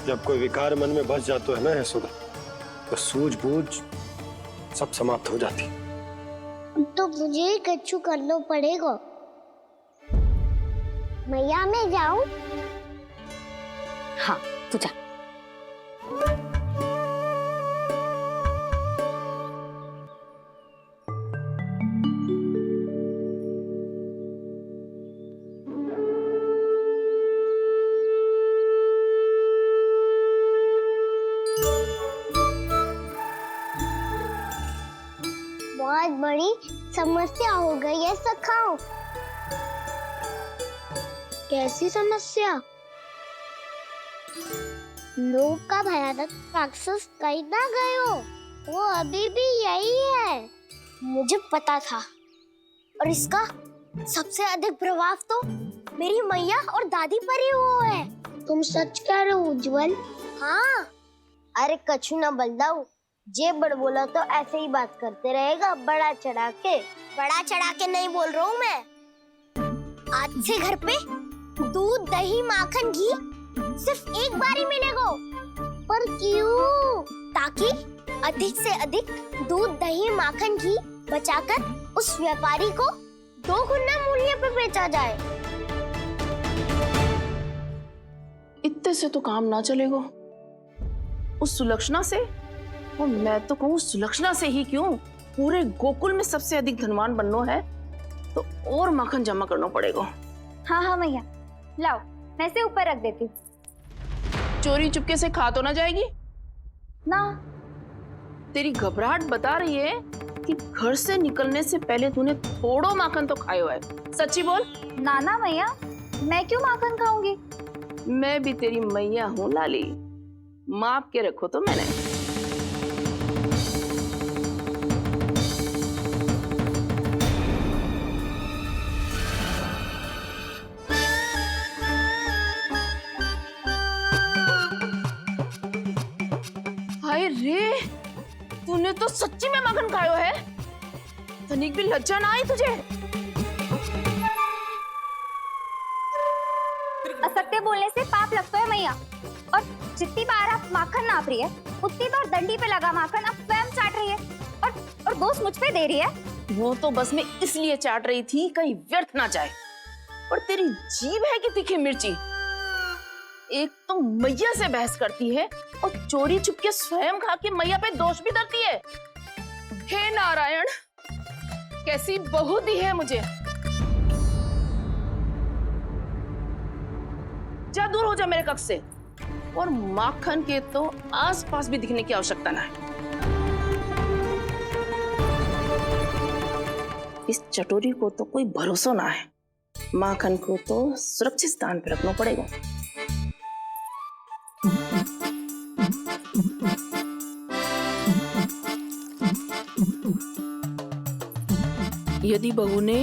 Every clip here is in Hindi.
जब कोई विकार मन में बस जातो है ना यशोदा, तो सूझबूझ सब समाप्त हो जाती। तो मुझे ही कच्चू करना पड़ेगा। मैया मैं जाऊं? हाँ तू जा। बहुत बड़ी समस्या हो गई है सखाओ। कैसी समस्या? लोक का भयानक राक्षस कहीं ना गयो, वो अभी भी यही है। मुझे पता था। और इसका सबसे अधिक प्रभाव तो मेरी मैया और दादी पर ही हुआ है। तुम सच कह रहे हो उज्जवल? हाँ। अरे कछु ना बलदाऊ, जे बड़ बोला तो ऐसे ही बात करते रहेगा बड़ा चढ़ा के। बड़ा चढ़ा के नहीं बोल रहा हूँ मैं। आज से घर पे दूध दही माखन घी सिर्फ एक बार ही मिलेगा। पर क्यों? ताकि अधिक से अधिक दूध दही माखन घी बचाकर उस व्यापारी को 2 गुना मूल्य पे बेचा जाए। इतने से तो काम ना चलेगा। उस सुलक्षणा से, और मैं तो कहूँ सुलक्षणा से ही क्यों, पूरे गोकुल में सबसे अधिक धनवान बनना है तो और माखन जमा करना पड़ेगा। हाँ हाँ मैया, लाओ मैं इसे ऊपर रख देती हूँ। चोरी चुपके से खा तो ना जाएगी ना? तेरी घबराहट बता रही है कि घर से निकलने से पहले तूने थोड़ो माखन तो खायो है। सच्ची बोल। ना ना मैया, मैं क्यों माखन खाऊंगी? मैं भी तेरी मैया हूँ लाली, माप के रखो तो मैंने। हाय रे, तूने तो सच्ची में माखन खायो है। तनिक भी लज्जा ना आई तुझे? असत्य बोलने से पाप लगता है मैया। और जितनी बार आप माखन नाप रही है, उतनी बार डंडी पे लगा माखन आप स्वयं चाट रही है और दोष मुझ पे दे रही है। वो तो बस मैं इसलिए चाट रही थी कहीं व्यर्थ ना जाए। और तेरी जीभ है कि तीखी मिर्ची। एक तो मैया से बहस करती है और चोरी चुपके स्वयं खा के मैया पे दोष भी धरती है। हे नारायण, कैसी बहू दी है मुझे। जा दूर हो जा मेरे कक्ष से। और माखन के तो आसपास भी दिखने की आवश्यकता ना है। इस चटोरी को तो कोई भरोसा ना है। माखन को तो सुरक्षित स्थान पर रखना पड़ेगा। यदि बहू ने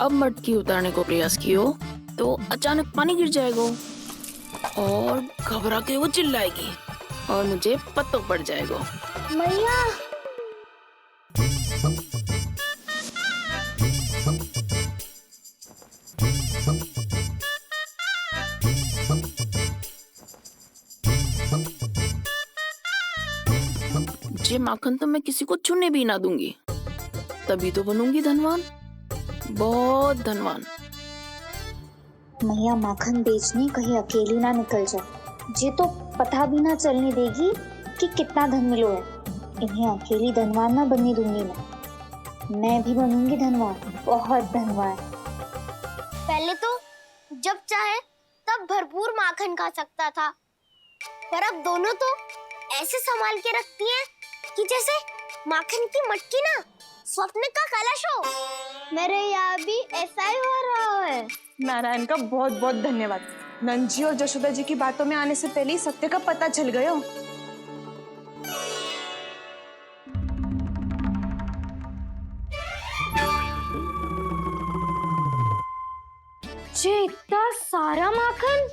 अब मटकी उतारने को प्रयास किया तो अचानक पानी गिर जाएगा और घबरा के वो चिल्लाएगी और मुझे पता पड़ जाएगा। मैया ये माखन तो मैं किसी को छूने भी ना दूंगी, तभी तो बनूंगी धनवान, बहुत धनवान। मैया माखन बेचने कहीं अकेली ना निकल जाए। ये तो पता भी ना चलने देगी कि कितना धन मिलो है। इन्हें अकेली धनवान ना बनने दूंगी मैं भी बनूंगी धनवान, बहुत धनवान। पहले तो जब चाहे तब भरपूर माखन खा सकता था, पर अब दोनों तो ऐसे संभाल के रखती हैं कि जैसे माखन की मटकी ना स्वप्न का कलश हो। मेरे यहाँ भी ऐसा ही हो रहा है। नारायण का बहुत बहुत धन्यवाद। नंजी और जशोदा जी की बातों में आने से पहले ही सत्य का पता चल गया। ये इतना सारा माखन?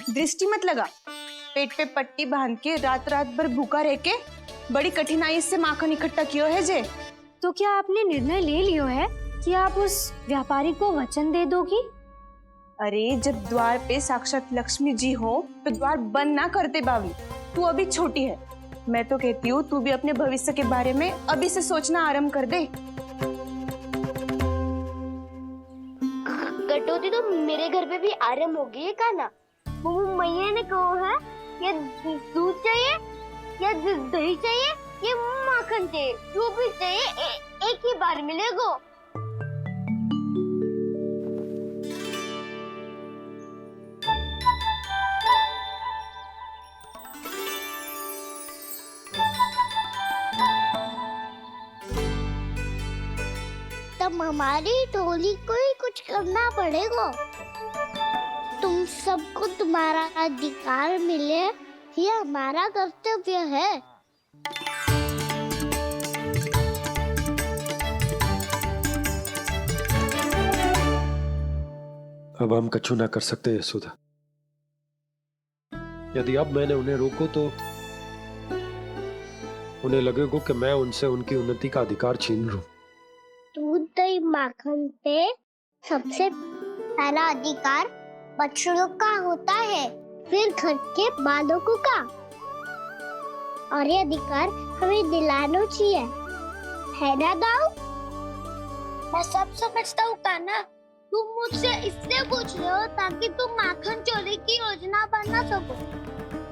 दृष्टि मत लगा। पेट पे पट्टी बांध के रात रात भर भूखा रह के बड़ी कठिनाई से माखन इकट्ठा किया है जे। तो क्या आपने निर्णय ले लियो है कि आप उस व्यापारी को वचन दे दोगी? अरे जब द्वार पे साक्षात लक्ष्मी जी हो तो द्वार बंद ना करते बावली। तू अभी छोटी है। मैं तो कहती हूँ तू भी अपने भविष्य के बारे में अभी से सोचना आरंभ कर दे। कटौती तो मेरे घर पे भी आरंभ हो गई है का ना। वो मैया ने कहा है ये दूध चाहिए या दही चाहिए ये माखन चाहिए, जो भी चाहिए एक ही बार मिलेगा। तब हमारी टोली को ही कुछ करना पड़ेगा। तुम सबको तुम्हारा अधिकार मिले ये हमारा कर्तव्य है। अब हम कछु ना कर सकते यशोदा। यदि अब मैंने उन्हें रोको तो उन्हें लगेगा कि मैं उनसे उनकी उन्नति का अधिकार छीन लूं। दूध दही माखन पे सबसे पहला अधिकार बच्चों का होता है, फिर घर के बालकों का। और ये अधिकार हमें दिलाना चाहिए, है ना दाऊ? मैं सब समझता हूँ कान्हा। तुम मुझसे इसलिए पूछ रहे हो ताकि तुम माखन चोरी की योजना बना सको,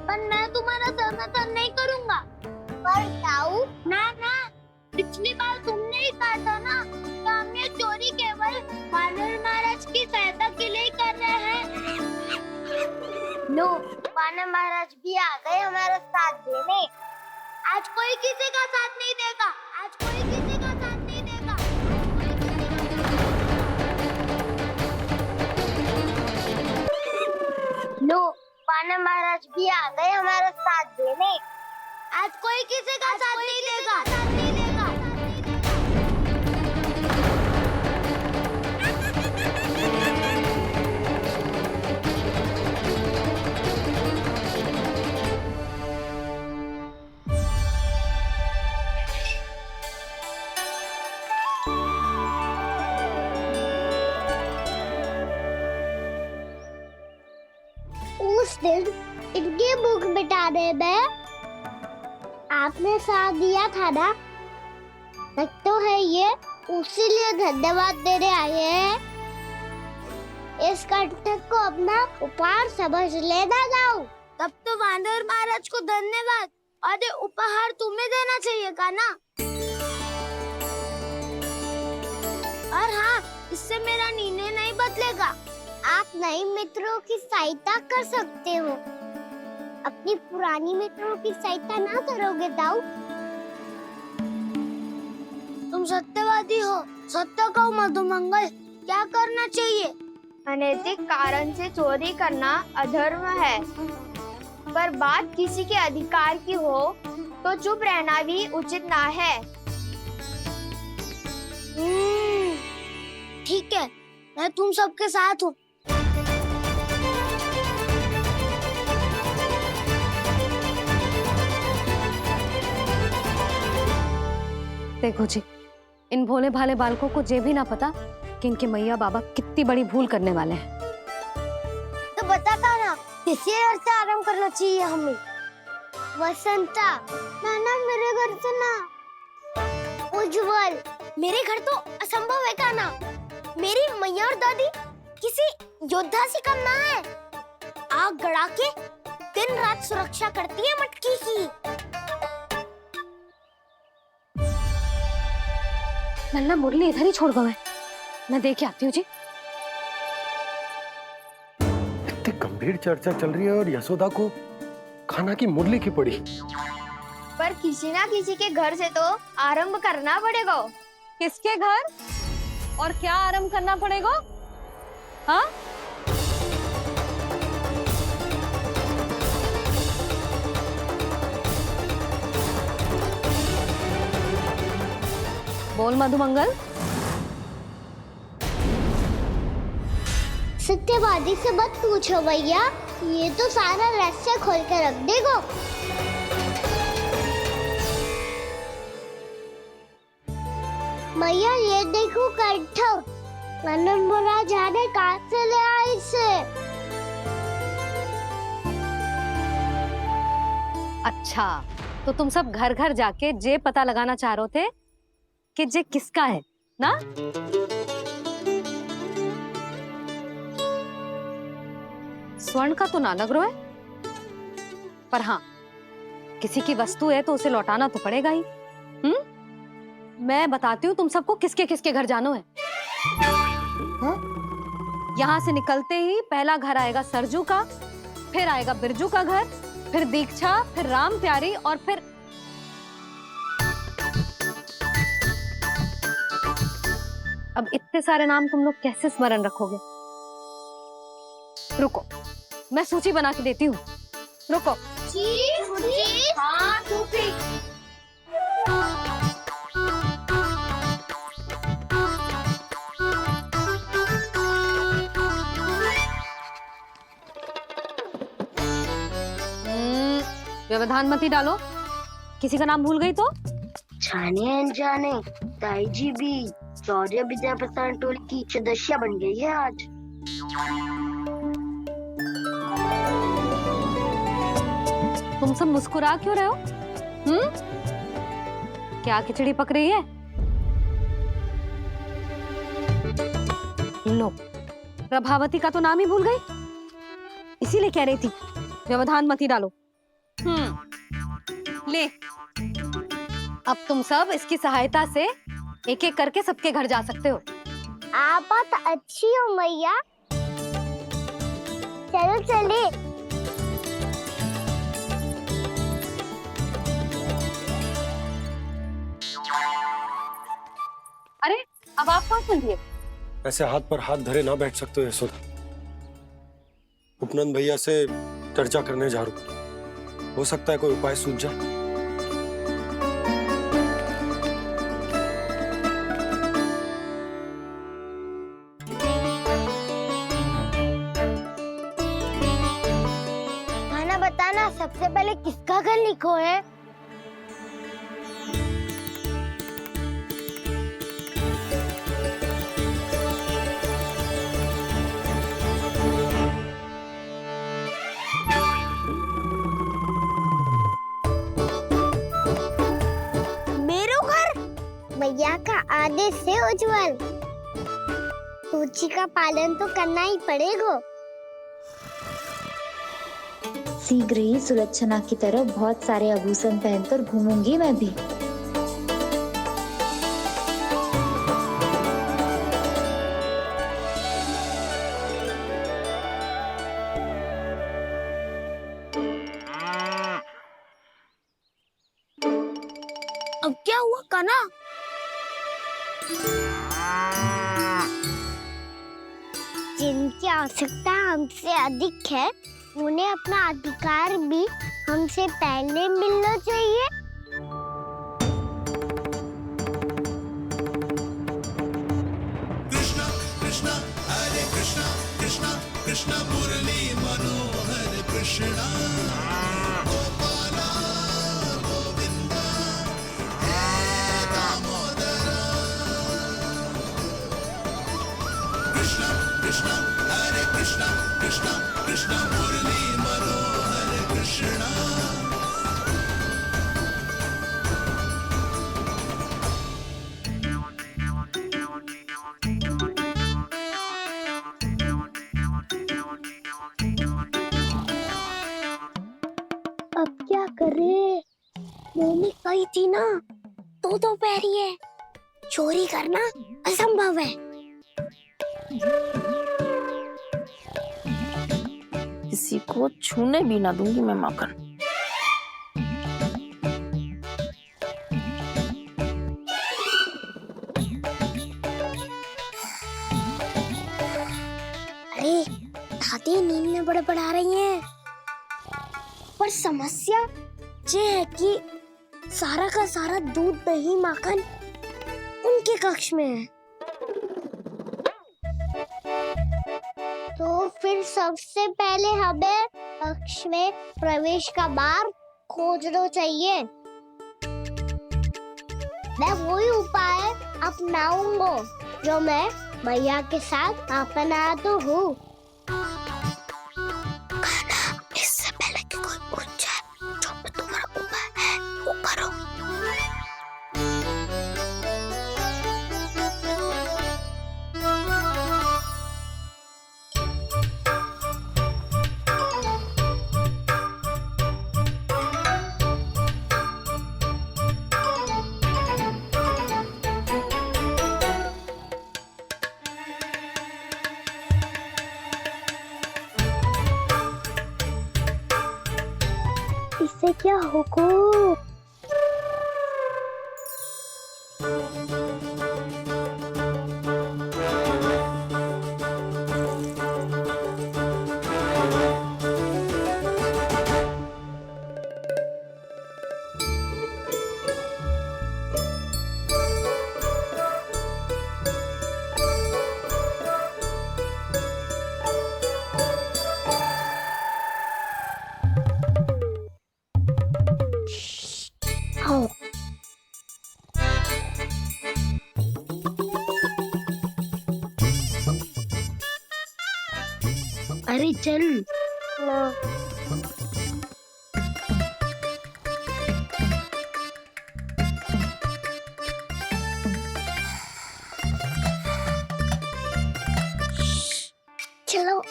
पर मैं तुम्हारा समर्थन नहीं करूँगा। पर दाऊ ना, पिछली बार तुमने ही कहा था ना कि हम ये चोरी केवल वानर महाराज की सहायता के लिए कर रहे हैं। लो, वानर महाराज भी आ गए हमारा साथ देने। आज कोई किसी का साथ नहीं देगा, आज कोई किसी का साथ नहीं देगा। लो, वानर महाराज भी आ गए हमारा साथ देने। आज कोई किसी का साथ नहीं देगा। उस दिन इनकी भूख मिटाने में आपने साथ दिया था ना, तो है ये उसी लिए धन्यवाद देने आए हैं। इस कंटक को अपना उपहार समझ लेना जाओ। तब तो वानर महाराज को धन्यवाद और ये उपहार तुम्हें देना चाहिए का ना। और हाँ, इससे मेरा निर्णय नहीं बदलेगा। आप नए मित्रों की सहायता कर सकते हो, अपनी पुरानी मित्रों की सहायता ना करोगे दाऊ। तुम सत्यवादी हो, सत्य कहो मधुमंगल, क्या करना चाहिए? अनैतिक कारण से चोरी करना अधर्म है, पर बात किसी के अधिकार की हो तो चुप रहना भी उचित ना है। ठीक है, मैं तुम सबके साथ हूँ। देखो जी, इन भोले भाले बालकों को ये भी ना पता कि इनके मैया बाबा कितनी बड़ी भूल करने वाले हैं। तो बता था ना, किसी घर से आराम करना चाहिए हमें। वसंता, ना मेरे घर से ना। उज्जवल, मेरे घर तो असंभव है का ना। मेरी मैया और दादी किसी योद्धा से कम ना है। आग गड़ा के दिन रात सुरक्षा करती है मटकी की। नन्ना मुरली इधर ही छोड़ गए, मैं देख के आती हूँ जी। इतनी गंभीर चर्चा चल रही है और यशोदा को खाना की मुरली की पड़ी। पर किसी ना किसी के घर से तो आरंभ करना पड़ेगा। किसके घर और क्या आरंभ करना पड़ेगा? हाँ, बोल मधुमंगल। सत्यवादी से मत पूछो भैया, ये तो सारा रहस्य खोल के रख देगा। भैया ये देखो कंठ, नंदन बोला जाने कहाँ से ले आए इसे। अच्छा, तो तुम सब घर घर जाके जे पता लगाना चाह रहे थे कि जे किसका है ना? स्वर्ण का तो ना लग रहा है, पर हाँ, किसी की वस्तु है तो उसे लौटाना तो पड़ेगा ही। मैं बताती हूँ तुम सबको किसके किसके घर जाना है। यहाँ से निकलते ही पहला घर आएगा सरजू का, फिर आएगा बिरजू का घर, फिर दीक्षा, फिर राम प्यारी और फिर अब इतने सारे नाम तुम लोग कैसे स्मरण रखोगे? रुको, मैं सूची बना के देती हूँ। रुको। हाँ, व्यवधान मत ही डालो, किसी का नाम भूल गई तो? जाने अनजाने ताई जी भी शौर्य विद्या प्रसारण टोली की सदस्य बन गई है आज। तुम सब मुस्कुरा क्यों रहे हो? क्या खिचड़ी पक रही है? लो, प्रभावती का तो नाम ही भूल गई, इसीलिए कह रही थी व्यवधान मत ही डालो। ले, अब तुम सब इसकी सहायता से एक एक करके सबके घर जा सकते हो। आप बात अच्छी हो मैया, चलो चले। अरे, अब आप कहाँ चल दिए? ऐसे हाथ पर हाथ धरे ना बैठ सकते हो यशोदा। उपनंद भैया से चर्चा करने जा रहा हूं, हो सकता है कोई उपाय सूझ जाए। खाना बताना, सबसे पहले किसका घर लिखो है? भैया का आदेश से उज्जवल, सूची का पालन तो करना ही पड़ेगा। शीघ्र ही सुलक्षणा की तरह बहुत सारे आभूषण पहनकर घूमूंगी मैं भी। अब क्या हुआ काना? जिनकी आवश्यकता हमसे अधिक है, उन्हें अपना अधिकार भी हमसे पहले मिलना चाहिए। कृष्णा कृष्णा हरे कृष्णा कृष्णा कृष्णा मुरली मनोहर कृष्णा गोपाला गोविंदा हे दामोदरा। कृष्णा कृष्णा हरे कृष्णा कृष्णा कृष्णा मुरली मनोहर कृष्णा। अब क्या करे? मम्मी कही थी ना, दो पैरी है, चोरी करना असंभव है। किसी को छूने भी ना दूंगी मैं माखन। अरे दादी नींद में बड़बड़ा रही हैं, पर समस्या ये है कि सारा का सारा दूध दही माखन उनके कक्ष में है। तो फिर सबसे पहले हमें कक्ष में प्रवेश का मार्ग खोजना चाहिए। मैं वही उपाय अपनाऊंगा जो मैं भैया के साथ आपन आया तो हूँ। इससे पहले कि कोई पूछ जाए, जो भी तुम्हारा उपाय है वो करो। इससे क्या होगा? आओ। अरे चल ना। चलो।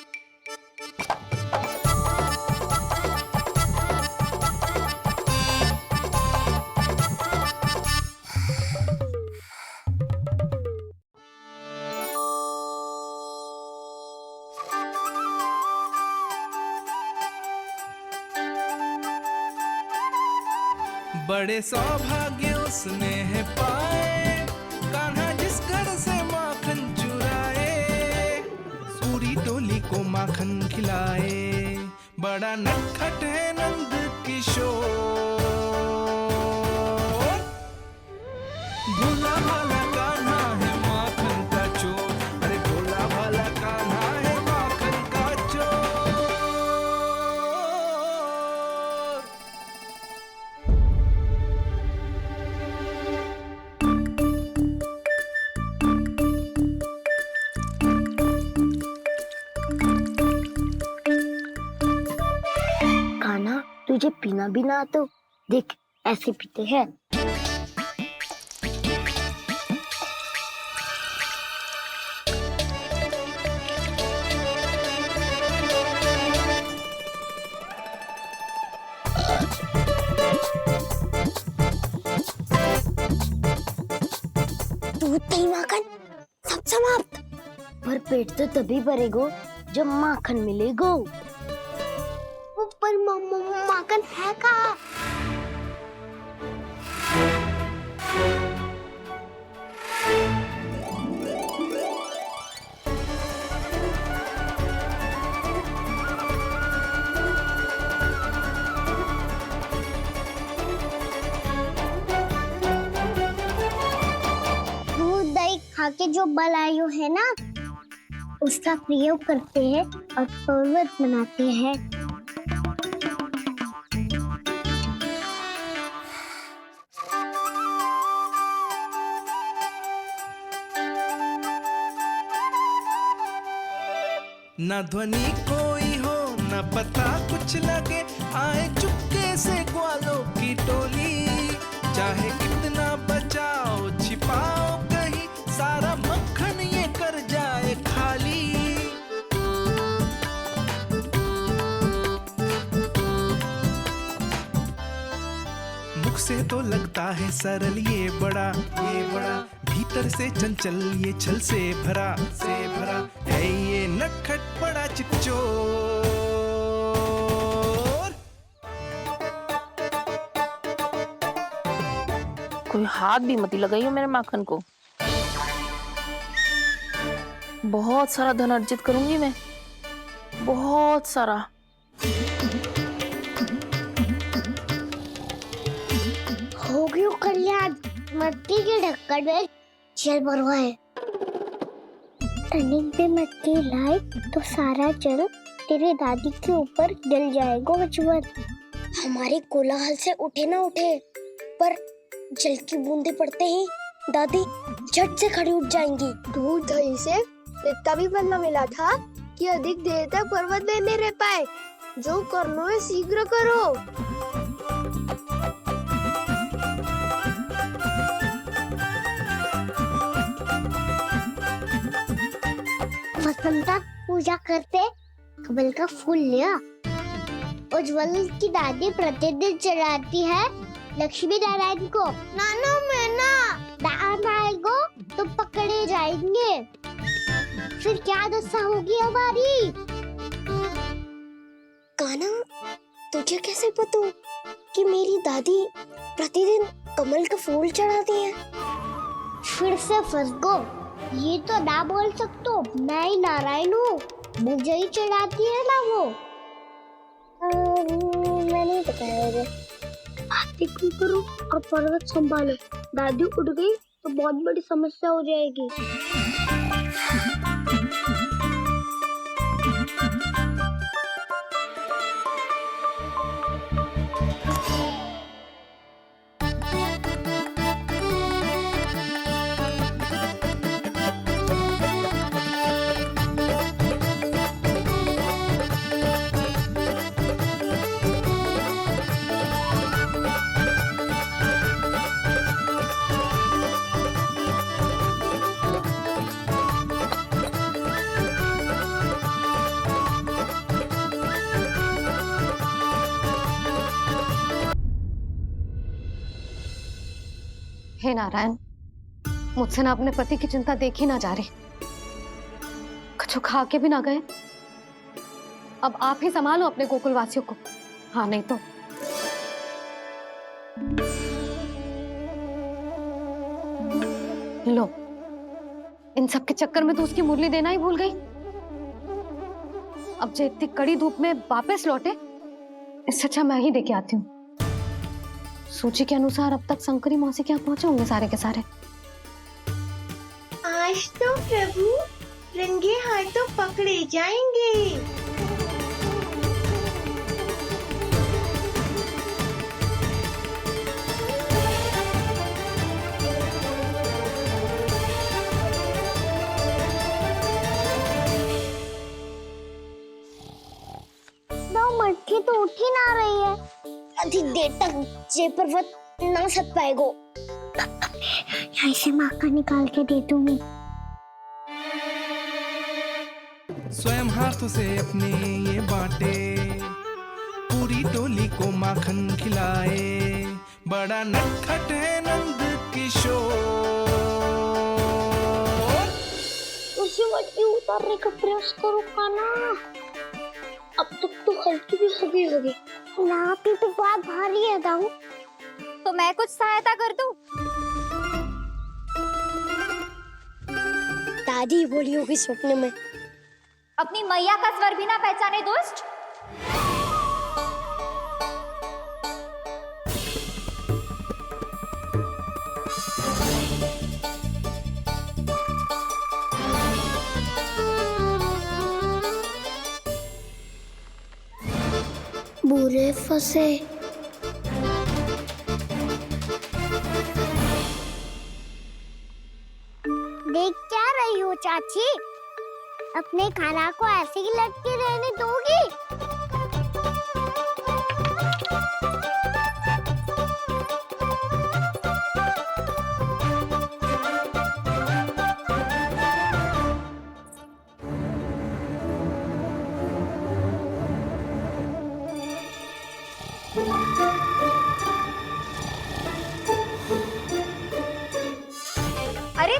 बड़े सौभाग्य उसने है पाए, कान्हा जिस घर से माखन चुराए, पूरी टोली को माखन खिलाए। बड़ा नटखट है नंद किशोर, भोला भाला कान्हा है माखन का चोर। अरे भोला भाला कान्हा है माखन का चोर। कान्हा, तुझे पीना भी ना तो देख ऐसे पीते हैं। दूध दही माखन सब समाप्त। पर पेट तो तभी भरेगो जब माखन मिलेगो। पर माखन है कहाँ? दूध दही खा के जो बलायु है ना, उसका प्रयोग करते हैं और पर्वत बनाते हैं। न ध्वनि कोई हो न पता कुछ लगे, आए चुपके से ग्वालों की टोली। चाहे कितना बचाओ छिपाओ कहीं, सारा मक्खन ये कर जाए खाली। मुख से तो लगता है सरल ये बड़ा भीतर से चंचल ये छल से भरा है ये नटखट बड़ा चिच्चोर। कोई हाथ भी मत लगाइयो मेरे माखन को। बहुत सारा धन अर्जित करूंगी मैं, बहुत सारा। हो गयो कल्याण, मट्टी के ढक्कन में जल भरवा है। टनिक पे मट्टी लाए तो सारा जल तेरे दादी के ऊपर गिर जाएगा बचवन। हमारे कोलाहल से उठे ना उठे, पर जल की बूंदे पड़ते ही दादी झट से खड़ी उठ जाएंगी। दूध दही से इतना भी बदला मिला था कि अधिक देर तक पर्वत में नहीं रह पाए। जो करना है शीघ्र करो। वसंता पूजा करते कमल का फूल लिया। उज्जवल की दादी प्रतिदिन चढ़ाती है लक्ष्मी नारायण को। नाना मैं ना आएगो तो पकड़े जाएंगे। फिर क्या दशा होगी हमारी? कान्हा, तुझे कैसे पता कि मेरी दादी प्रतिदिन कमल का फूल चढ़ाती है? फिर से फंस गो। ये तो ना बोल सकतो, मैं ही नारायण हूँ, मुझे ही चढ़ाती है ना वो। मैं नहीं बताया मुझे। आरती क्यों करो और पर्वत संभालो। दादी उठ गई तो बहुत बड़ी समस्या हो जाएगी। हे नारायण, मुझसे ना अपने पति की चिंता देखी ना जा रही। कुछ खा के भी ना गए। अब आप ही संभालो अपने गोकुलवासियों को। हाँ नहीं तो लो, इन सब के चक्कर में तो उसकी मुरली देना ही भूल गई। अब जो इतनी कड़ी धूप में वापस लौटे, इससे अच्छा मैं ही देके आती हूँ। सूची के अनुसार अब तक शंकरी मौसी के यहाँ पहुंचे होंगे सारे के सारे। आज तो प्रभु रंगे हाथों पकड़े जाएंगे। 9 मटकी तो उठ ही ना रही है। अधिक देर तक ये पर्वत ना सक पाएगो। यहाँ से माखन निकाल के दे दूंगी। स्वयं हाथों से अपने ये बांटे, पूरी टोली को माखन खिलाए। बड़ा नटखट है नंद किशोर। उसे मटकी उतारने का प्रयास करो कान्हा। अब तक तो हल्की भी होगी। नापी तो बहुत भारी है दाऊ। तो मैं कुछ सहायता कर दूं? दादी बोली होगी स्वप्न में। अपनी मैया का स्वर भी ना पहचाने दुष्ट। बुरे फंसे। देख क्या रही हो चाची? अपने खाना को ऐसे ही लटके रहने दोगी? अरे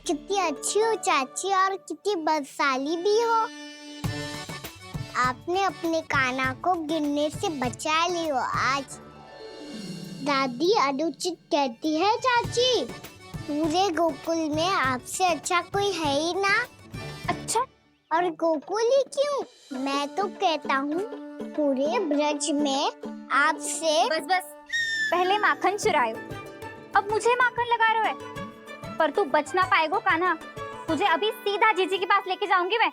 कितनी अच्छी हो चाची और कितनी बदसाली भी हो। आपने अपने कान्हा को गिरने से बचा ली हो आज। दादी अनुचित कहती है चाची, पूरे गोकुल में आपसे अच्छा कोई है ही ना। अच्छा, और गोकुल ही क्यों? मैं तो कहता हूँ पूरे ब्रज में आपसे बस बस, पहले माखन चुरायो, अब मुझे माखन लगा रहे हो। पर तू बच ना पाएगो कान्हा, तुझे अभी सीधा जीजी के पास लेके जाऊंगी मैं।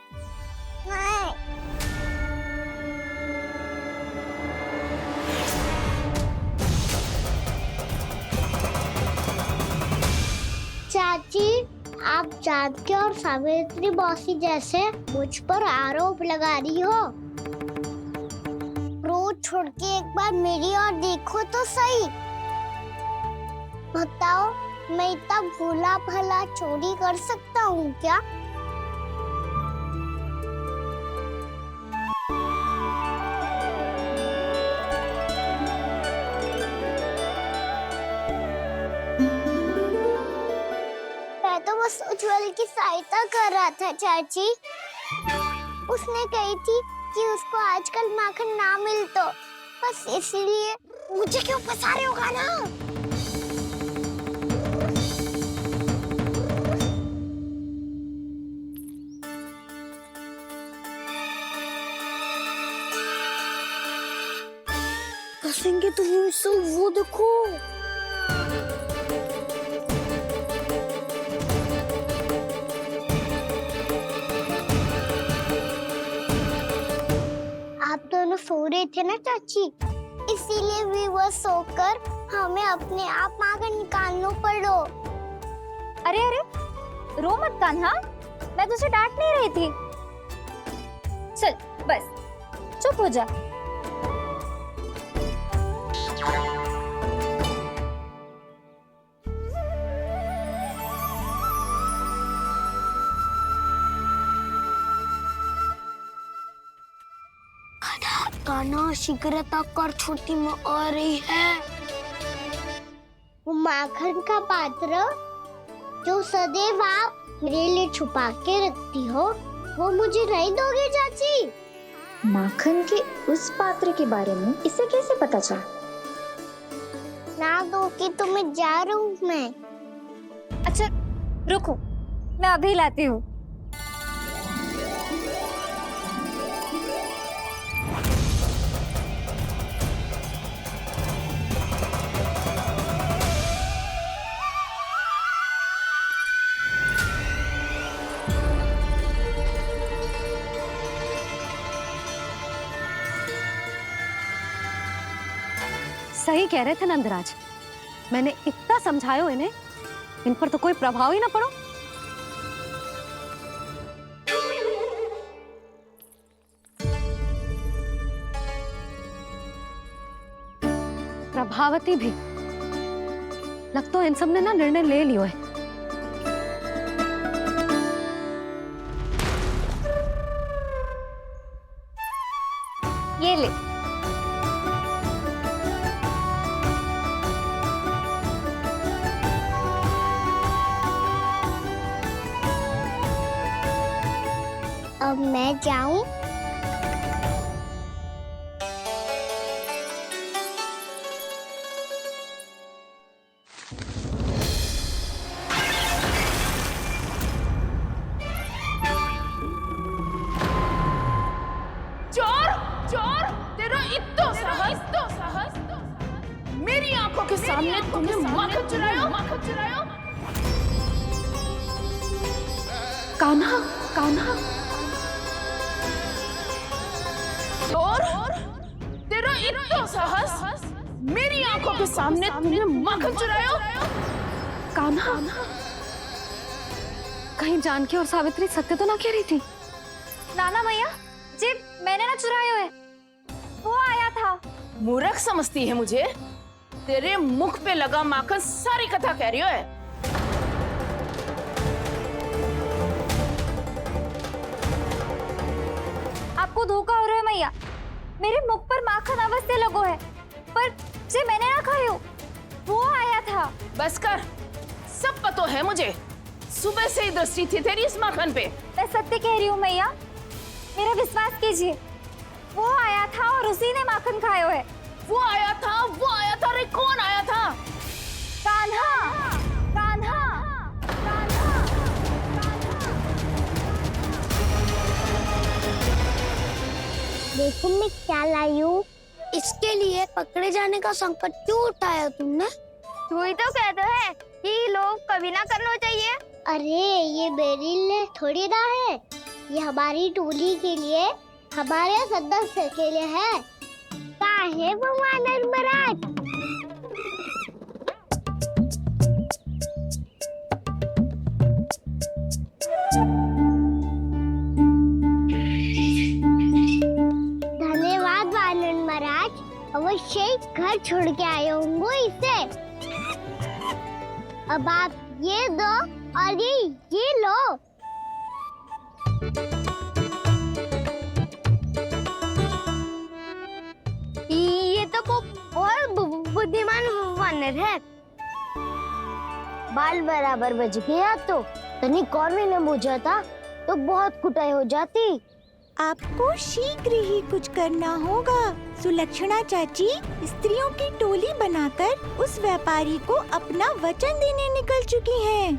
नहीं। चाची, आप जानकी और सावित्री मौसी जैसे मुझ पर आरोप लगा रही हो। रोज छोड़ के एक बार मेरी ओर देखो तो सही। बताओ, मैं इतना भोला भला चोरी कर सकता हूँ क्या? मैं तो बस उज्जवल की सहायता कर रहा था चाची। उसने कही थी कि उसको आजकल माखन ना मिल तो बस इसीलिए। मुझे क्यों फंसा रहे होगा ना? फंसेंगे तो वो देखो। आप दोनों सो रहे थे ना चाची, इसीलिए विवश सोकर हमें अपने आप माखन निकालना पड़ो। अरे अरे, रो मत कान्हा, मैं तुझे डांट नहीं रही थी। चल बस चुप हो जा। कान्हा शीघ्रता कर, छोटी में आ रही है। वो माखन का पात्र जो सदैव आप मेरे लिए छुपा के रखती हो, वो मुझे नहीं दोगे चाची? माखन के उस पात्र के बारे में इसे कैसे पता चला? ना दोगी तो मैं जा रहा हूँ मैं। अच्छा रुको, मैं अभी लाती हूँ। सही कह रहे थे नंदराज, मैंने इतना समझायो इन्हें, इन पर तो कोई प्रभाव ही ना पड़ो। प्रभावती भी लग तो इन सब ने ना निर्णय ले लियो है। ये ले। अब मैं जाऊं? चोर चोर, तेरा इतना साहस, मेरी आंखों के सामने तुमने माखन चुरायो। कान्हा, कान्हा, चोर, तेरा इतना साहस, मेरी आंखों के सामने तुमने माखन चुरायो। कान्हा, कहीं जानकी और सावित्री सत्य तो ना कह रही थी? नाना मैया जी, मैंने ना चुरायो है, वो आया था। मूर्ख समझती है मुझे? तेरे मुख पे लगा माखन सारी कथा कह रही है। आपको धोखा हो रहा है मैया, मेरे मुख पर माखन अवश्य लगो है, पर जे मैंने ना खायो, वो आया था। बस कर, सब पता है मुझे। सुबह से ही दृष्टि थी तेरी इस माखन पे। मैं सत्य कह रही हूँ मैया, मेरा विश्वास कीजिए। वो आया था और उसी ने माखन खायो है। वो आया था। अरे कौन आया था? कान्हा, कान्हा, कान्हा। देखो मैं क्या लाई हूँ। इसके लिए पकड़े जाने का संकट क्यों उठाया तुमने? तू ही तो कहता है कि लोग कभी ना करना चाहिए। अरे ये मेरे लिए थोड़ी ना है, ये हमारी टोली के लिए, हमारे सदस्य के लिए है। काहे वो वानर महाराज? धन्यवाद वानर महाराज, अवश्य ही घर छोड़ के आए होंगे इसे। अब आप ये दो और ये लो। ये तो बहुत बुद्धिमान वानर है। बाल बराबर बज गया तो तनिक और मैंने बुझा था तो बहुत कुटाई हो जाती। आपको शीघ्र ही कुछ करना होगा। सुलक्षणा चाची स्त्रियों की टोली बनाकर उस व्यापारी को अपना वचन देने निकल चुकी हैं।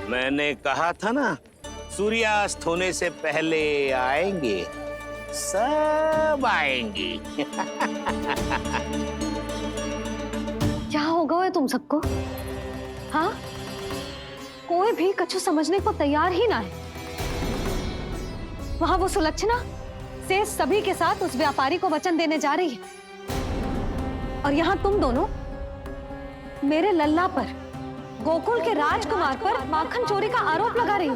मैंने कहा था ना, सूर्यास्त होने से पहले आएंगे, सब आएंगी। क्या होगा है तुम सबको? हाँ, कोई भी कछु समझने को तैयार ही ना है। वहां वो सुलक्षणा से सभी के साथ उस व्यापारी को वचन देने जा रही है, और यहाँ तुम दोनों मेरे लल्ला पर, गोकुल के राजकुमार पर माखन चोरी का आरोप लगा रही हो।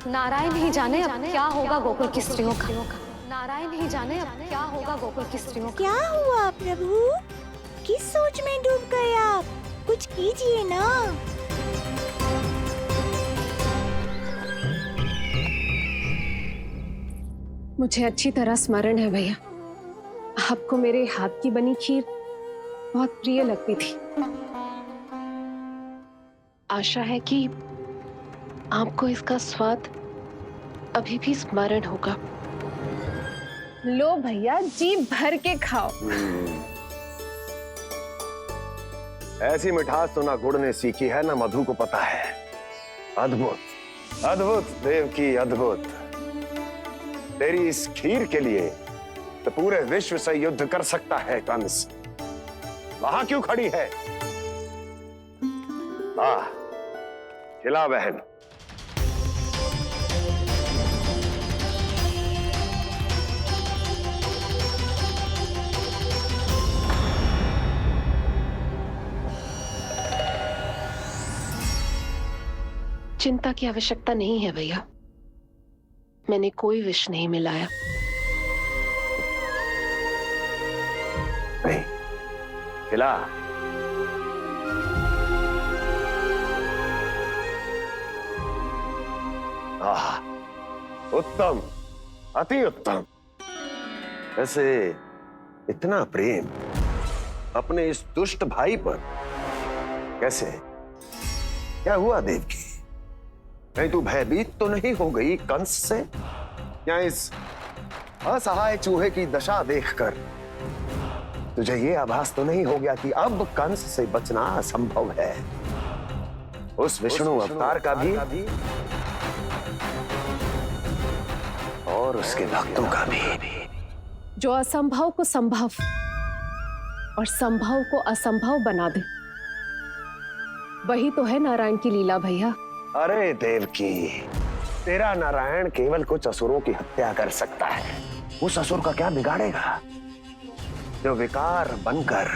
नारायण ही जाने अब क्या होगा गोकुल की स्त्रियों का। नारायण ही जाने अब क्या होगा गोकुल की स्त्रियों का। क्या हुआ प्रभु? किस सोच में डूब गए आप? कुछ कीजिए ना। मुझे अच्छी तरह स्मरण है भैया, आपको मेरे हाथ की बनी खीर बहुत प्रिय लगती थी। आशा है कि आपको इसका स्वाद अभी भी स्मरण होगा। लो भैया, जी भर के खाओ। ऐसी मिठास तो ना गुड़ ने सीखी है ना मधु को पता है। अद्भुत अद्भुत देवकी, अद्भुत। तेरी इस खीर के लिए तो पूरे विश्व से युद्ध कर सकता है कंस। वहां क्यों खड़ी है? खिला बहन। चिंता की आवश्यकता नहीं है भैया, मैंने कोई विष नहीं मिलाया। नहीं, खिला। उत्तम, अति उत्तम। वैसे इतना प्रेम अपने इस दुष्ट भाई पर कैसे? क्या हुआ देवकी? कहीं तू भयभीत तो नहीं हो गई कंस से? या इस असहाय चूहे की दशा देखकर तुझे ये आभास तो नहीं हो गया कि अब कंस से बचना असंभव है? उस विष्णु अवतार का भी और उसके भक्तों का भी। जो असंभव को संभव और संभव को असंभव बना दे, वही तो है नारायण की लीला भैया। अरे देवकी, तेरा नारायण केवल कुछ असुरों की हत्या कर सकता है। उस असुर का क्या बिगाड़ेगा जो विकार बनकर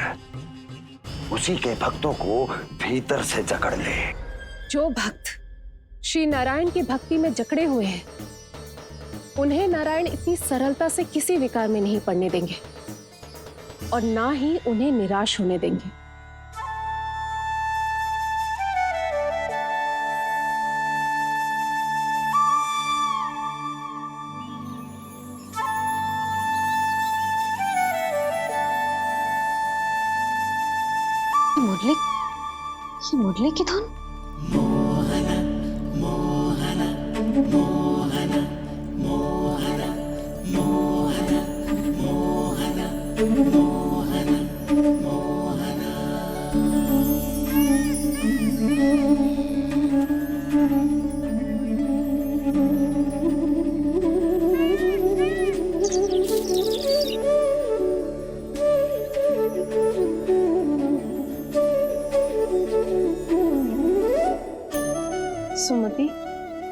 उसी के भक्तों को भीतर से जकड़ ले। जो भक्त श्री नारायण की भक्ति में जकड़े हुए हैं, उन्हें नारायण इतनी सरलता से किसी विकार में नहीं पड़ने देंगे और ना ही उन्हें निराश होने देंगे। मुरली की धुन।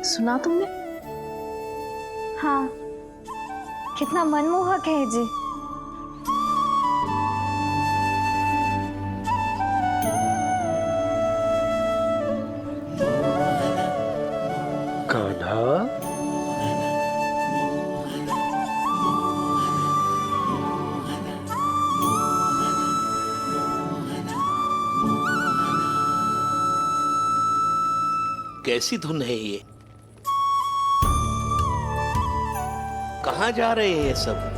सुना तुमने? हाँ, कितना मनमोहक है जी। कान्हा, कैसी धुन है ये? कहाँ जा रहे हैं ये सब?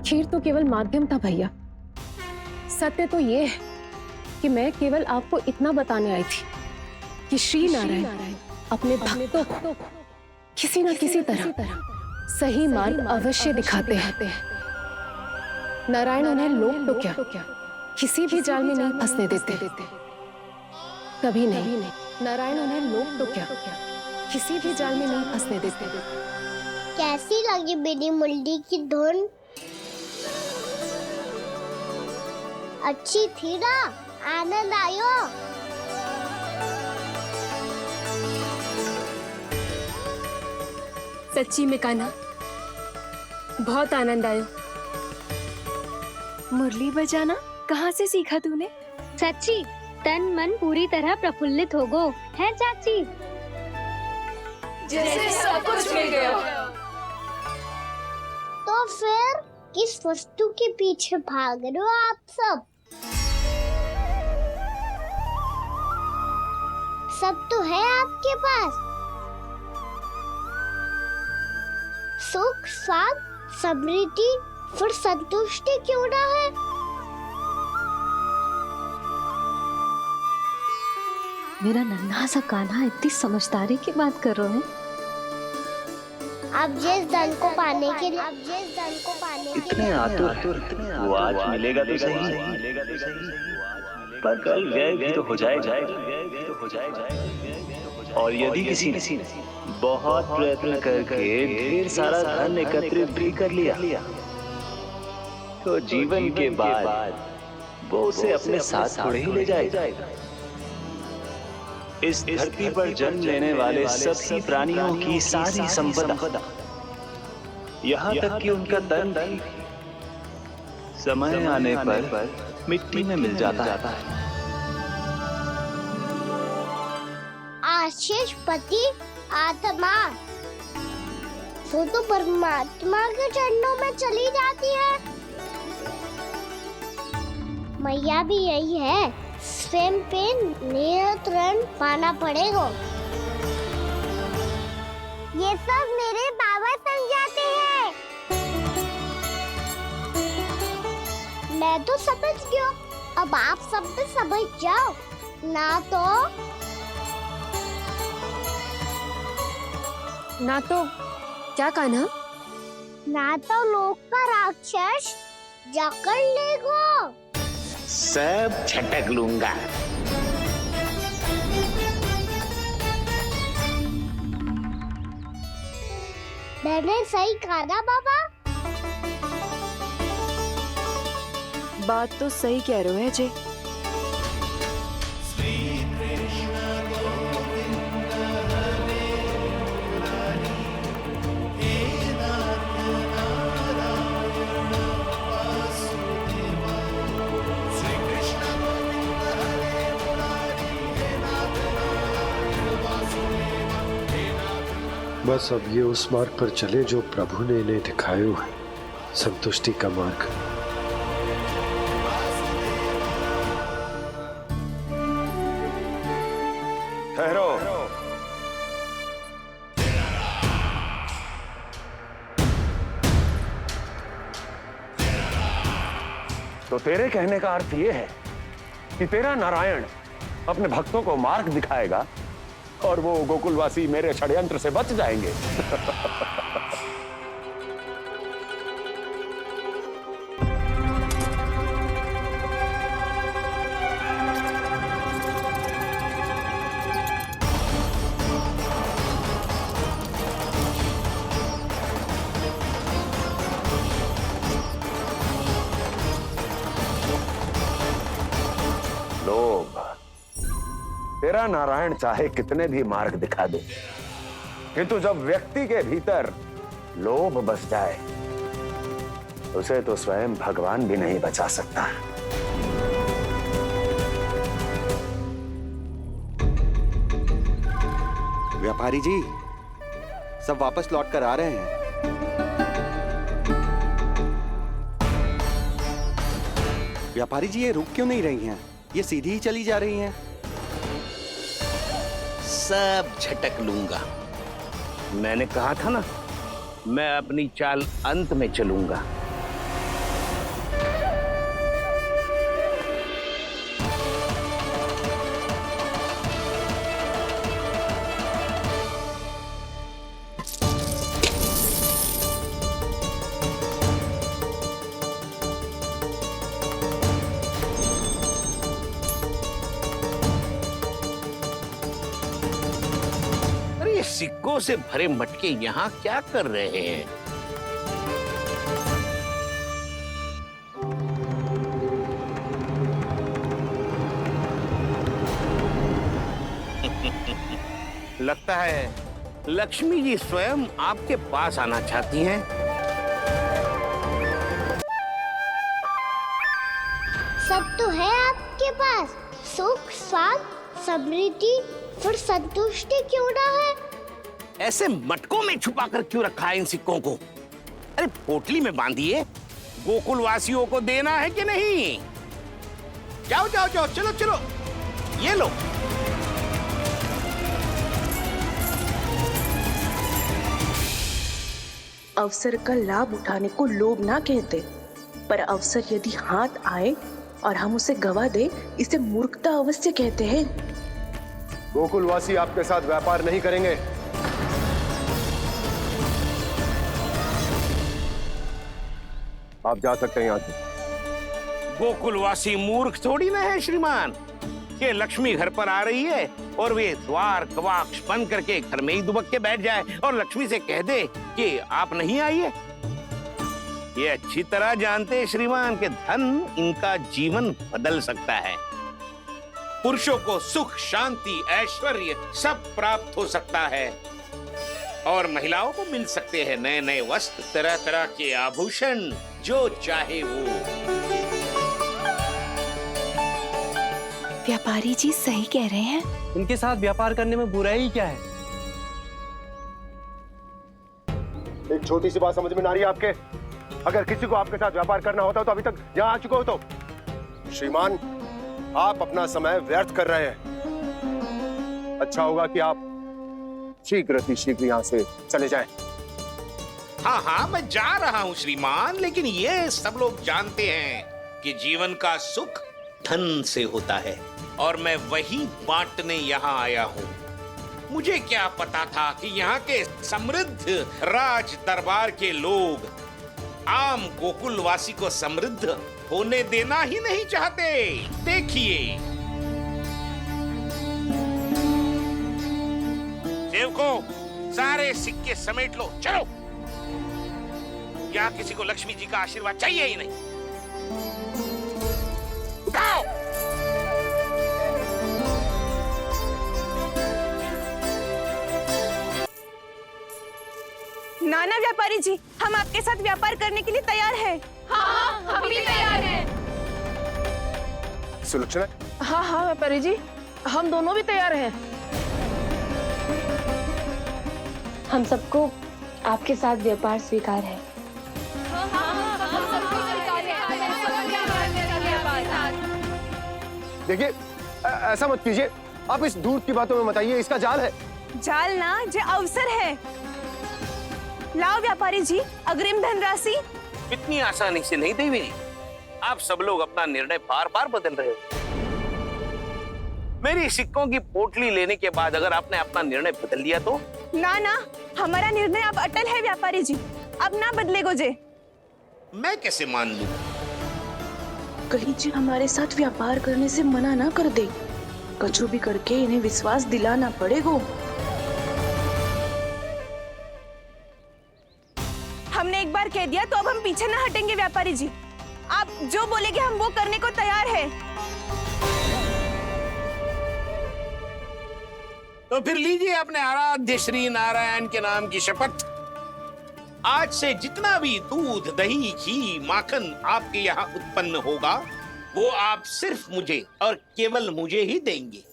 खीर तो केवल माध्यम था भैया। सत्य तो ये है कि मैं केवल आपको इतना बताने आई थी कि श्री नारायण अपने भक्तों को किसी न किसी तरह सही मार्ग अवश्य दिखाते हैं। नारायण उन्हें लोग तो क्या किसी भी जाल में नहीं फंसने देते, कभी नहीं। नारायण उन्हें लोग तो क्या किसी भी जाल में नहीं फंसने देते। कैसी लगी मेरी मुंडी की धुन? अच्छी थी ना? आनंद आयो? सच्ची में कान्हा, बहुत आनंद आयो। मुरली बजाना कहाँ से सीखा तूने? सच्ची तन मन पूरी तरह प्रफुल्लित हो गो है चाची। जैसे सब कुछ मिल गया। तो फिर किस वस्तु के पीछे भाग रहे हो आप सब? सब तो है आपके पास। सुख, स्वाद, समृद्धि, फिर संतुष्टि क्यों ना है? मेरा नन्हा सा कान्हा इतनी समझदारी की बात कर रहे हैं। अब जिस धन को पाने के लिए इतने आतुर वो आज मिलेगा तो सही, पर कल व्यय भी तो हो जाएगा। और यदि किसी ने बहुत प्रयत्न करके ढेर सारा धन एकत्रित भी कर लिया, तो जीवन के बाद वो उसे अपने साथ थोड़े ही ले जाएगा। इस धरती पर जन्म लेने वाले सभी प्राणियों की सारी संपदा, यहाँ तक कि उनका तन भी समय आने पर मिट्टी में मिल जाता है। आशीष पति आत्मा वो तो परमात्मा के चरणों में चली जाती है। मैया भी यही है, स्वयं पे नियंत्रण पाना पड़ेगा। ये सब मेरे बाबा समझाते हैं। मैं तो समझ गया, अब आप सब भी समझ जाओ क्या कान्हा? ना तो लोक का राक्षस जकड़ लेगो। सब झटक लूंगा। मैंने सही कहा ना बाबा? बात तो सही कह रहे हो अजय। बस अब ये उस मार्ग पर चले जो प्रभु ने इन्हें दिखाया है, संतुष्टि का मार्ग। ठहरो। तो तेरे कहने का अर्थ यह है कि तेरा नारायण अपने भक्तों को मार्ग दिखाएगा और वो गोकुलवासी मेरे षड्यंत्र से बच जाएंगे। लोभ। तेरा नारायण चाहे कितने भी मार्ग दिखा दे, किंतु जब व्यक्ति के भीतर लोभ बस जाए उसे तो स्वयं भगवान भी नहीं बचा सकता। व्यापारी जी, सब वापस लौट कर आ रहे हैं। व्यापारी जी, ये रुक क्यों नहीं रही हैं? ये सीधी ही चली जा रही हैं। सब झटक लूंगा। मैंने कहा था ना, मैं अपनी चाल अंत में चलूंगा। सिक्कों से भरे मटके यहाँ क्या कर रहे हैं? लगता है लक्ष्मी जी स्वयं आपके पास आना चाहती हैं। सब तो है आपके पास, सुख, स्वाद, समृद्धि, फिर संतुष्टि क्यों ना है? ऐसे मटकों में छुपा कर क्यों रखा है इन सिक्कों को? अरे पोटली में बांधिए, गोकुलवासियों को देना है कि नहीं? जाओ जाओ जाओ, चलो चलो, ये लो। अवसर का लाभ उठाने को लोभ ना कहते, पर अवसर यदि हाथ आए और हम उसे गवा दे, इसे मूर्खता अवश्य कहते हैं। गोकुलवासी आपके साथ व्यापार नहीं करेंगे। आप जा सकते हैं यहाँ से। गोकुलवासी मूर्ख थोड़ी ना है श्रीमान। ये लक्ष्मी घर पर आ रही है और वे द्वार कवाक्ष बंद करके घर में ही दुबक के बैठ जाए और लक्ष्मी से कह दे कि आप नहीं आइए। ये अच्छी तरह जानते हैं श्रीमान कि धन इनका जीवन बदल सकता है। पुरुषों को सुख, शांति, ऐश्वर्य सब प्राप्त हो सकता है और महिलाओं को मिल सकते हैं नए नए वस्त्र, तरह तरह के आभूषण, जो चाहे वो। व्यापारी जी सही कह रहे हैं। इनके साथ व्यापार करने में बुराई क्या है? एक छोटी सी बात समझ में ना रही है आपके? अगर किसी को आपके साथ व्यापार करना होता तो अभी तक यहाँ आ चुके हो। तो श्रीमान, आप अपना समय व्यर्थ कर रहे हैं। अच्छा होगा कि आप शीघ्र ही शीघ्र यहाँ से चले जाएं। हाँ हाँ, मैं जा रहा हूँ श्रीमान, लेकिन ये सब लोग जानते हैं कि जीवन का सुख धन से होता है और मैं वही बांटने यहाँ आया हूँ। मुझे क्या पता था कि यहाँ के समृद्ध राज दरबार के लोग आम गोकुलवासी को समृद्ध होने देना ही नहीं चाहते। देखिए सेवकों, सारे सिक्के समेट लो, चलो। यहाँ किसी को लक्ष्मी जी का आशीर्वाद चाहिए ही नहीं। उठाओ। नाना व्यापारी जी, हम आपके साथ व्यापार करने के लिए तैयार हैं। हाँ, हम भी तैयार हैं। सुलक्षणा, हाँ हाँ व्यापारी जी, हम दोनों भी तैयार हैं। हम सबको आपके साथ व्यापार स्वीकार है। देखिए ऐसा मत कीजिए, आप इस दूध की बातों में मत आइए, इसका जाल है। जाल ना, जे अवसर है। लाओ व्यापारी जी अग्रिम धनराशि। इतनी आसानी से नहीं देवी जी, आप सब लोग अपना निर्णय बार बार बदल रहे हो। मेरी सिक्कों की पोटली लेने के बाद अगर आपने अपना निर्णय बदल लिया तो? ना ना, हमारा निर्णय अब अटल है व्यापारी जी, अब ना बदलेगो जे। मैं कैसे मान लूं? कहीं जी हमारे साथ व्यापार करने से मना ना कर दे। कछु भी करके इन्हें विश्वास दिलाना पड़ेगा। हमने एक बार कह दिया तो अब हम पीछे ना हटेंगे व्यापारी जी। आप जो बोलेंगे हम वो करने को तैयार है। तो फिर लीजिए अपने आराध्य श्री नारायण के नाम की शपथ। आज से जितना भी दूध, दही, घी, माखन आपके यहाँ उत्पन्न होगा वो आप सिर्फ मुझे और केवल मुझे ही देंगे।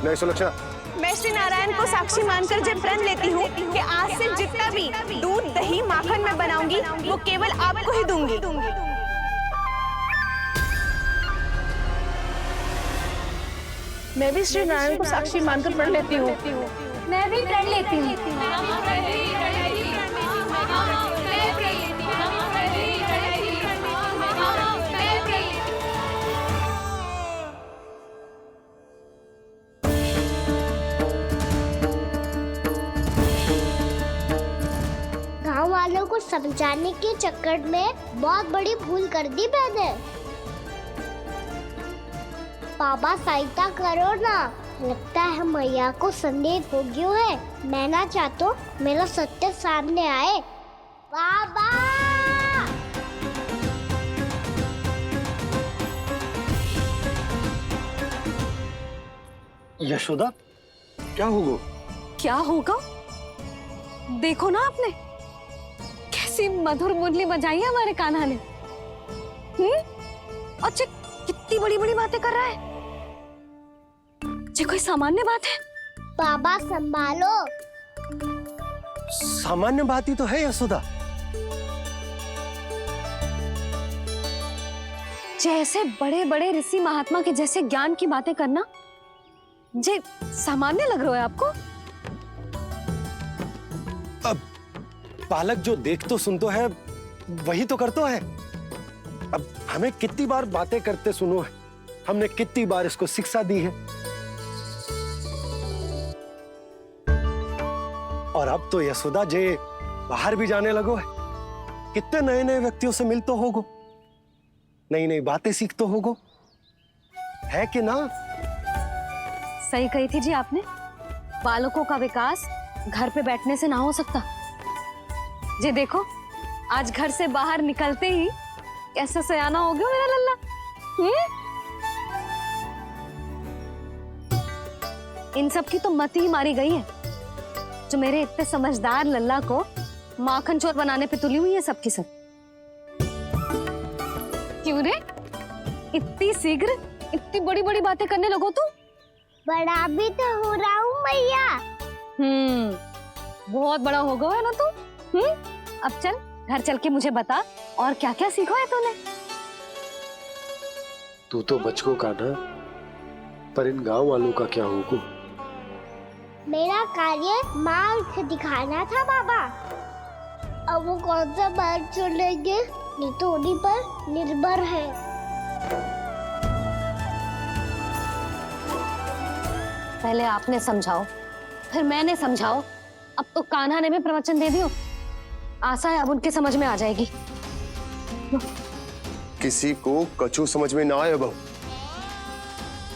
नहीं सुलक्षणा, मैं श्री नारायण को साक्षी मानकर जब प्रण लेती हूँ कि आज से जितना भी दूध, दही, माखन मैं बनाऊंगी वो केवल आपको ही दूंगी। मैं भी श्री नारायण को साक्षी मानकर प्रण लेती हूँ। मैं भी प्रण लेती हूँ। गांव वालों को समझाने के चक्कर में बहुत बड़ी भूल कर दी मैंने। बाबा सहायता करो ना, लगता है मैया को संदेह हो गया है। मैं ना चाहता मेरा सत्य सामने आए। बाबा यशोदा, क्या होगा? क्या होगा? देखो ना आपने कैसी मधुर मुरली बजाई है हमारे कान्हा ने। अच्छा कितनी बड़ी बड़ी बातें कर रहा है। ये कोई सामान्य बात है? बाबा संभालो। सामान्य बात ही तो है यशोदा। जैसे बड़े बड़े ऋषि महात्मा के जैसे ज्ञान की बातें करना जे सामान्य लग रहा है आपको? अब बालक जो देख तो सुन तो है वही तो करता है। अब हमें कितनी बार बातें करते सुनो है, हमने कितनी बार इसको शिक्षा दी है। और अब तो यशोदा जे बाहर भी जाने लगो है, कितने नए नए व्यक्तियों से मिलते होगो, नई नई बातें सीखते होगो, है कि ना? सही कही थी जी आपने। बालकों का विकास घर पे बैठने से ना हो सकता। जी देखो आज घर से बाहर निकलते ही कैसा सयाना हो गया मेरा लल्ला। इन सब की तो मत ही मारी गई है जो मेरे इतने समझदार लल्ला को माखन चोर बनाने पे तुली हुई है सबकी सब। क्यों रे इतनी शीघ्र इतनी बड़ी बड़ी बातें करने लगो तू? बड़ा भी तो हो रहा हूँ मैया। बहुत बड़ा हो गया है ना तू। अब चल घर चल के मुझे बता और क्या क्या सीखा है तूने। तू तो बचको कान्हा, पर इन गांव वालों का क्या होगा? मेरा कार्य मार्ग दिखाना था बाबा। अब वो कौन सा मार्ग चुनेंगे ये तो उन्हीं पर निर्भर है। पहले आपने समझाओ, फिर मैंने समझाओ, अब तो कान्हा ने भी प्रवचन दे दियो। आशा है अब उनके समझ में आ जाएगी। किसी को कछु समझ में ना आए बहू।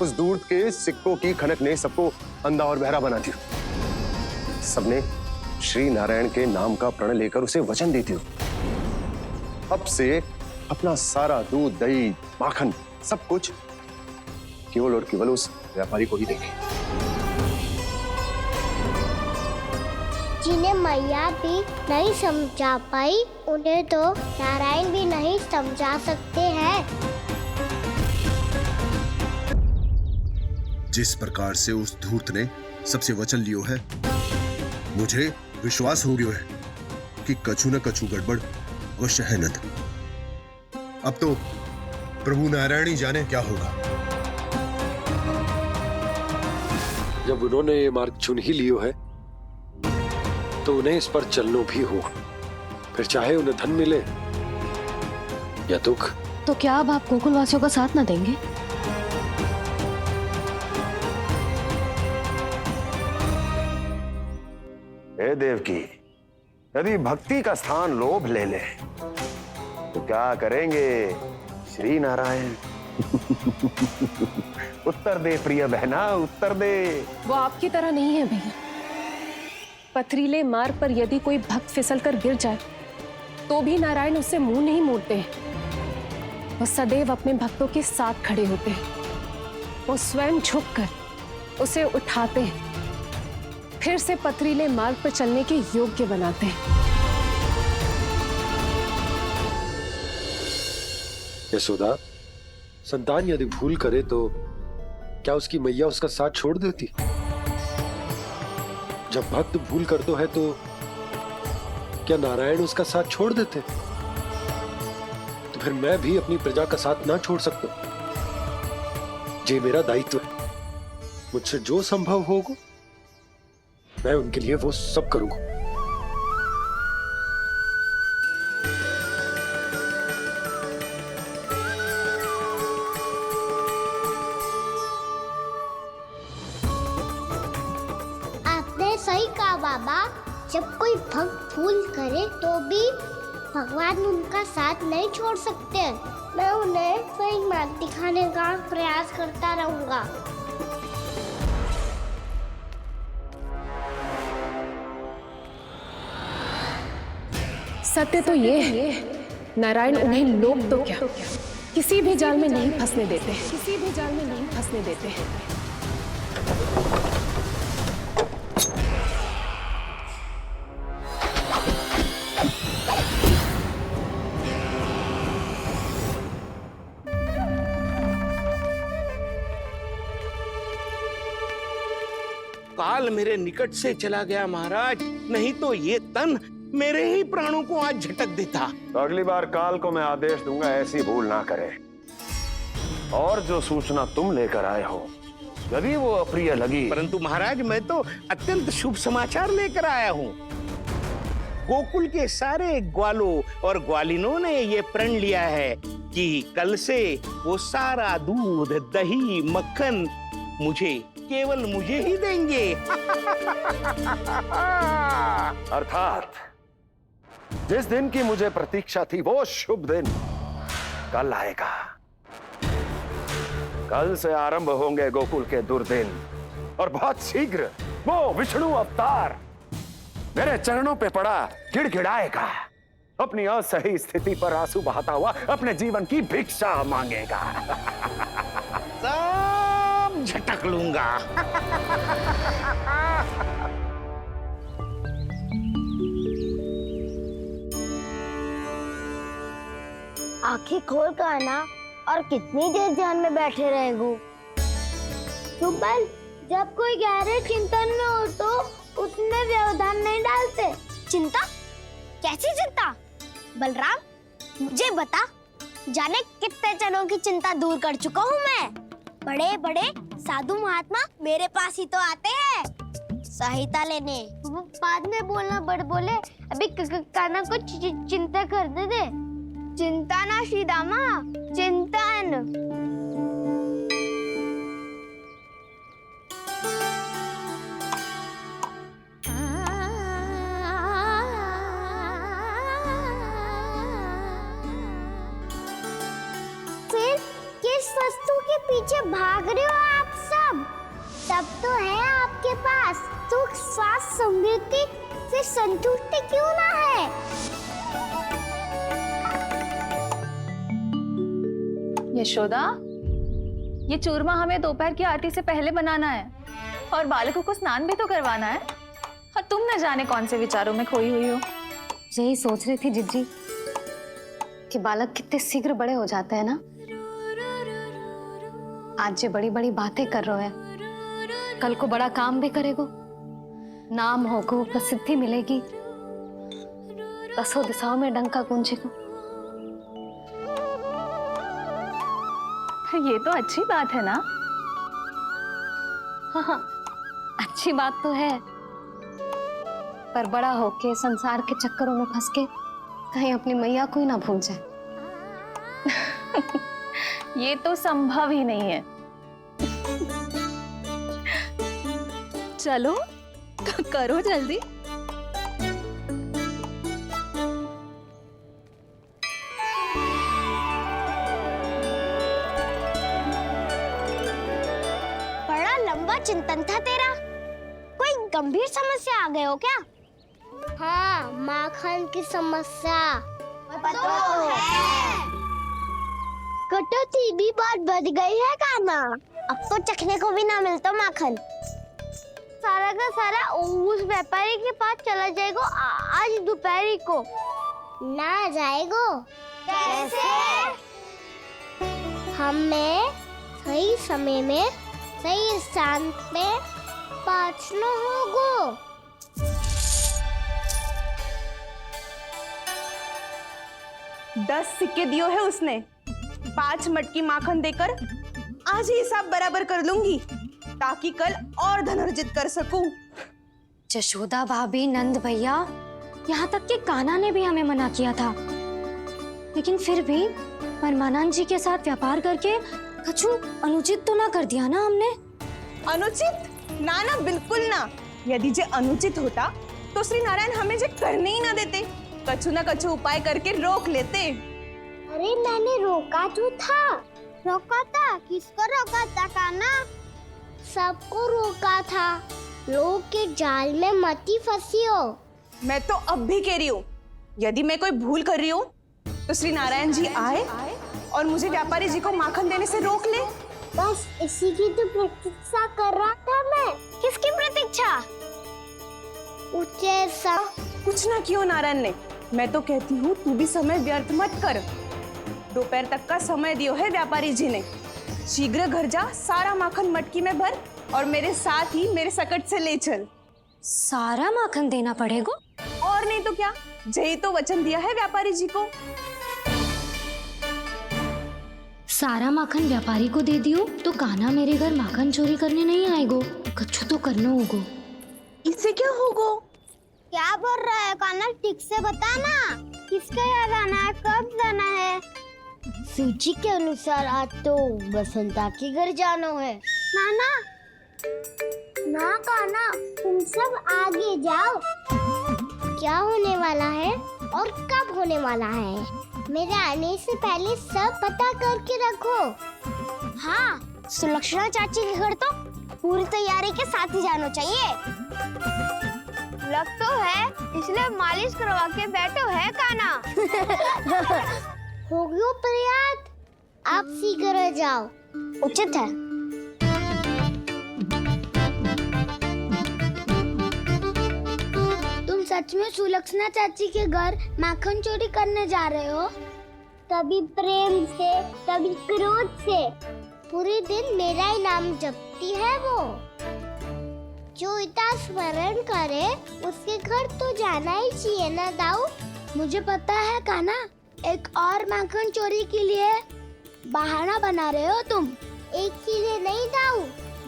उस दूध के सिक्कों की खनक ने सबको अंधा और बहरा बना दिया। सबने श्री नारायण के नाम का प्रण लेकर उसे वचन देती हो। अब से अपना सारा दूध, दही, माखन सब कुछ केवल और केवल उस व्यापारी को ही देंगे। जिन्हें मैया भी नहीं समझा पाई, उन्हें तो नारायण भी नहीं समझा सकते हैं। जिस प्रकार से उस धूर्त ने सबसे वचन लियो है, मुझे विश्वास हो गयो है कि कछु न कछु गड़बड़ अवश्य है नंद। अब तो प्रभु नारायण ही जाने क्या होगा। जब उन्होंने ये मार्ग चुन ही लियो है तो उन्हें इस पर चलना भी हो, फिर चाहे उन्हें धन मिले या दुख। तो क्या अब आप गोकुलवासियों का साथ ना देंगे? हे देवकी, यदि भक्ति का स्थान लोभ ले ले तो क्या करेंगे श्री नारायण? उत्तर दे प्रिय बहना, उत्तर दे। वो आपकी तरह नहीं है भैया। पथरीले मार्ग पर यदि कोई भक्त फिसल कर गिर जाए तो भी नारायण उससे मुंह नहीं मोड़ते हैं। वो सदैव अपने भक्तों के साथ खड़े होते हैं। वो स्वयं झुककर उसे उठाते हैं, फिर से पथरीले मार्ग पर चलने के योग्य बनाते हैं। यशोदा, संतान यदि भूल करे तो क्या उसकी मैया उसका साथ छोड़ देती? जब भक्त भूल करते है तो क्या नारायण उसका साथ छोड़ देते? तो फिर मैं भी अपनी प्रजा का साथ ना छोड़ सकता। ये मेरा दायित्व है। मुझसे जो संभव होगा मैं उनके लिए वो सब करूंगा। आपने सही कहा बाबा। जब कोई भक्त भूल करे तो भी भगवान उनका साथ नहीं छोड़ सकते। मैं उन्हें सही मार्ग दिखाने का प्रयास करता रहूंगा। सत्य तो ये है, नारायण उन्हें लोग तो क्या किसी भी जाल में नहीं फंसने देते, किसी भी जाल में नहीं फंसने देते। काल मेरे निकट से चला गया महाराज, नहीं तो ये तन मेरे ही प्राणों को आज झटक देता। तो अगली बार काल को मैं आदेश दूंगा ऐसी भूल ना करे। और जो सूचना तुम लेकर आए हो यदि वो अप्रिय लगी, परंतु महाराज मैं तो अत्यंत शुभ समाचार लेकर आया हूँ। गोकुल के सारे ग्वालों और ग्वालिनों ने ये प्रण लिया है कि कल से वो सारा दूध, दही, मक्खन केवल मुझे ही देंगे। अर्थात जिस दिन की मुझे प्रतीक्षा थी वो शुभ दिन कल आएगा। कल से आरंभ होंगे गोकुल के दुर्दिन और बहुत शीघ्र वो विष्णु अवतार मेरे चरणों पे पड़ा गिड़गिड़ाएगा। अपनी असही स्थिति पर आंसू बहाता हुआ अपने जीवन की भिक्षा मांगेगा। सब झटक लूंगा। आंखें खोल कर आना। और कितनी देर ध्यान में बैठे रहेंगे? सुबह जब कोई गहरे चिंतन में हो तो उसमें व्यवधान नहीं डालते। चिंता? कैसी चिंता? बलराम मुझे बता, जाने कितने जनों की चिंता दूर कर चुका हूँ मैं। बड़े बड़े साधु महात्मा मेरे पास ही तो आते हैं सहायता लेने। बाद में बोलना बड़ बोले, अभी कान्हा को चिंता कर दे। चिंता ना श्रीदामा, चिंतन। भाग रहे हो आप सब? तब तो है आपके पास सुख, स्वास्थ्य, समृद्धि से संतुष्टि क्यों ना है? यशोदा, ये चूरमा हमें दोपहर की आरती से पहले बनाना है और बालकों को स्नान भी तो करवाना है। और तुम न जाने कौन से विचारों में खोई हुई हो। यही सोच रही थी जिज्जी कि बालक कितने शीघ्र बड़े हो जाते हैं ना। आज जो बड़ी बड़ी बातें कर रहे हैं, कल को बड़ा काम भी करेगो, नाम होगो, प्रसिद्धि मिलेगी, दसों दिशाओं में डंका गूंजेगो। ये तो अच्छी बात है ना? हाँ, अच्छी बात तो है, पर बड़ा होके संसार के चक्करों में फंस के कहीं अपनी मैया को ही ना भूल जाए। ये तो संभव ही नहीं है। चलो करो जल्दी। बड़ा लंबा चिंतन था तेरा। कोई गंभीर समस्या आ गए हो क्या? हाँ, माखन की समस्या तो है। कटौती भी बहुत बढ़ गई है कान्हा। अब तो चखने को भी ना मिलता माखन। सारा का सारा उस व्यापारी के पास चला जाएगा आज दोपहर को। ना जाएगो? कैसे? हमें सही समय में सही स्थान पे पहुंचना होगा। दस सिक्के दियो है उसने। 5 मटकी माखन देकर आज ही हिसाब बराबर कर लूंगी ताकि कल और धन अर्जित कर सकूं। जशोदा भाभी, नंद भैया, यहाँ तक कि कान्हा ने भी हमें मना किया था, लेकिन फिर भी परमानंद जी के साथ व्यापार करके कछु अनुचित तो ना कर दिया ना हमने? अनुचित? ना ना, बिल्कुल ना। यदि जे अनुचित होता तो श्री नारायण हमें जे करने ही ना देते, कछु ना कछु उपाय करके रोक लेते। अरे मैंने रोका तो था। रोका था? किसको रोका था कान्हा? सबको रोका था। लोग के जाल में मत ही फंसी हो। मैं तो अब भी कह रही हूँ, यदि मैं कोई भूल कर रही हूँ तो श्री नारायण जी आए और मुझे व्यापारी जी को माखन देने से रोक ले। बस इसी की तो प्रतीक्षा कर रहा था मैं। किसकी प्रतीक्षा? कुछ ना क्यों नारायण ने। मैं तो कहती हूँ तू भी समय व्यर्थ मत कर। दोपहर तक का समय दियो है व्यापारी जी ने। शीघ्र घर जा, सारा माखन मटकी में भर और मेरे साथ ही मेरे सकट से ले चल। सारा माखन देना पड़ेगा? और नहीं तो क्या, यही तो वचन दिया है व्यापारी जी को। सारा माखन व्यापारी को दे दियो तो कान्हा मेरे घर माखन चोरी करने नहीं आएगो। कछु तो करना होगो। इससे क्या होगो? क्या बोल रहा है कान्हा? ठीक से बता ना। किसका यहाँ जाना है, कब जाना है? सूची के अनुसार आज तो बसंता के घर जाना है। नाना, ना कान्हा, तुम सब आगे जाओ। क्या होने वाला है और कब होने वाला है, मेरे आने से पहले सब पता करके रखो। हाँ, सुलक्षणा चाची के घर तो पूरी तैयारी के साथ ही जाना चाहिए। लग तो है, इसलिए मालिश करवा के बैठो है कान्हा। हो गयो प्रयास, आप शीघ्र जाओ, उचित है। तुम सच में सुलक्षणा चाची के घर माखन चोरी करने जा रहे हो? कभी प्रेम से, कभी क्रोध से, पूरे दिन मेरा ही नाम जपती है वो। जो इतना स्मरण करे उसके घर तो जाना ही चाहिए ना दाऊ। मुझे पता है कान्हा, एक और माखन चोरी के लिए बहाना बना रहे हो तुम। एक के लिए नहीं दाऊ,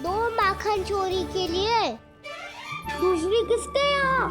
2 माखन चोरी के लिए। दूसरी किसके यहाँ?